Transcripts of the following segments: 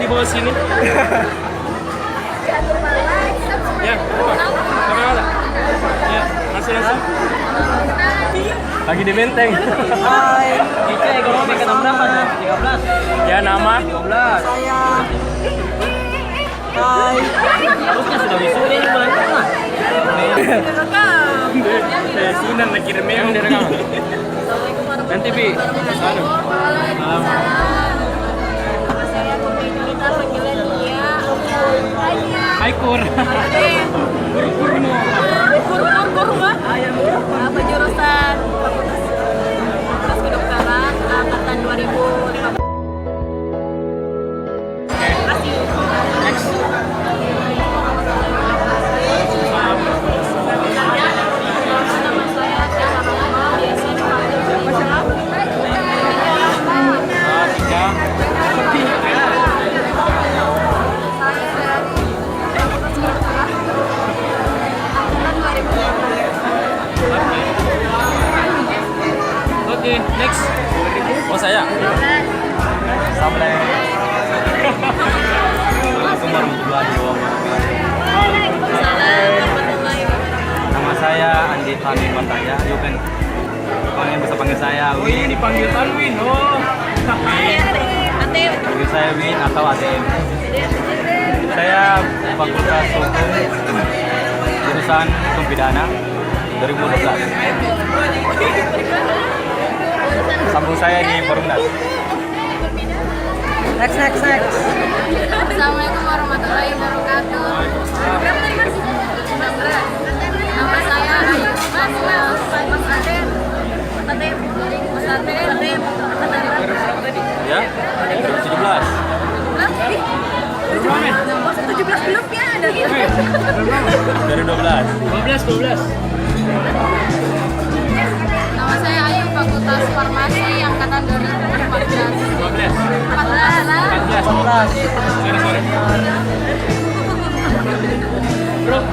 bawah sini. Ya, kamera ada. Ya, langsung. Lagi di benteng. Hai. Ica ekonomi kata berapa tuh? 13. Ya, nama 12. Saya. Hai. Terusnya sudah wisuda ini bulan mana? Saya Sunan nak kirim yang direkam. Nanti Bi. Aduh. Hai Kur. Kur apa jurusan Fakultas Kedokteran angkatan 2015. Next. Nama saya Tiara Rahma, biasa dipanggil Tiara. Oke, next. Oh saya. Sampai. Assalamualaikum warahmatullahi wabarakatuh. Nama saya Andi Fahmi Bataya. Yuk kan, kalian bisa panggil saya Win. Oh ini dipanggil Win. Oh. Panggil saya Win atau ATM. Saya Fakultas Hukum, jurusan Hukum Pidana 2012. Sambung saya di Forumnas. Next. Assalamualaikum warahmatullahi wabarakatuh. Nama saya Ayu Mas Aden. Ya, 17. 17 belum ya ada. Dari 12. Nama saya Ayu, Fakultas Farmasi angkatan 2014. 14. Sorry. Bro.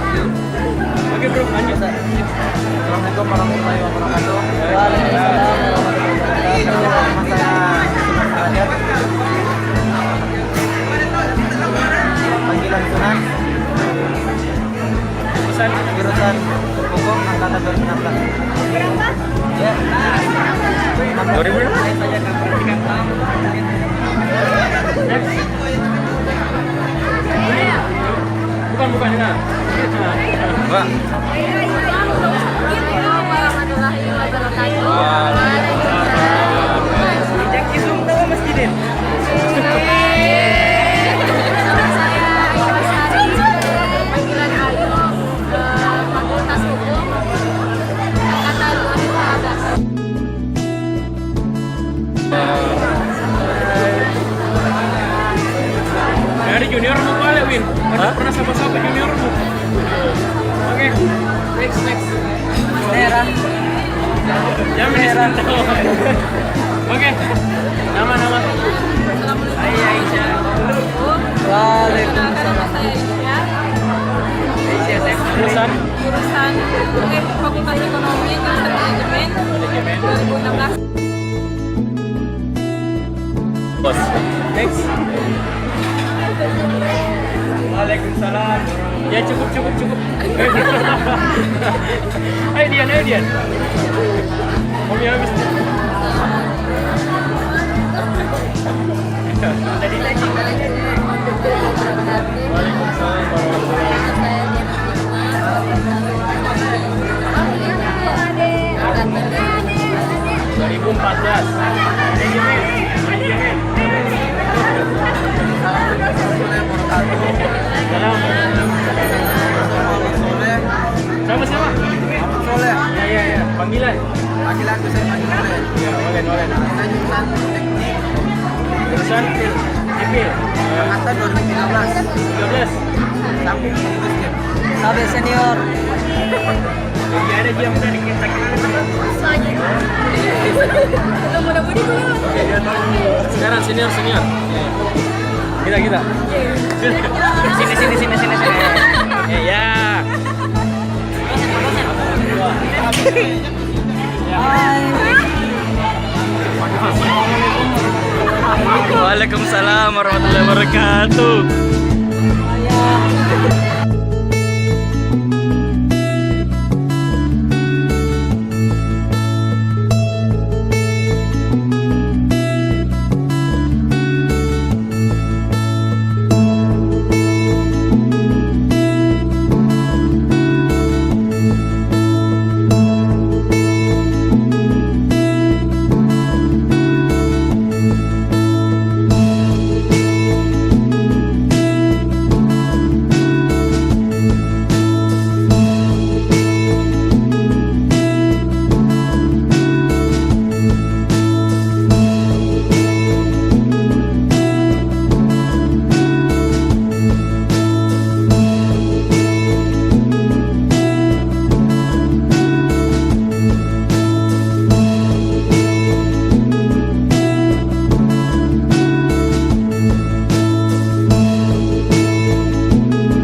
Oke bro, lanjut. Assalamualaikum warahmatullahi wabarakatuh. Waalaikumsalam warahmatullahi wabarakatuh. Panggilan Sunan. Jurusan Hukum angkatan 2016. Ya. 2000? Bukan ya. Mbak. Warahmatullahi wabarakatuh. Jak kisum tahu masjidin. Nama saya Ayu Basari, panggilan Ayu, Fakultas Hukum angkatan 2015. Dari juniormu kali Win. Pernah sama-sama juniormu. Oke, next. Merah. Jangan Oke, nama. Aisyah. Waalaikumsalam. Jurusan Fakultas Ekonomi dan Manajemen 2016. Bos. Next. Waalaikumsalam. Ya cukup. Ayo Dian. Kopi habis. Tadi lagi. Waalaikumsalam warahmatullahi wabarakatuh. 2014. Salam. Sama-sama. Soleh. Ya. Panggilan Tuh saya panggil Soleh. Ya, boleh. Saya jurusan teknik Jurusan sipil. angkatan 2013. 13. Samping Muslim. Sahabat senior. Jadi ada jam dari kita Mudah-mudahan belum. sekarang senior. Kita. Sini. Ya. Hai. Waalaikumsalam warahmatullahi wabarakatuh.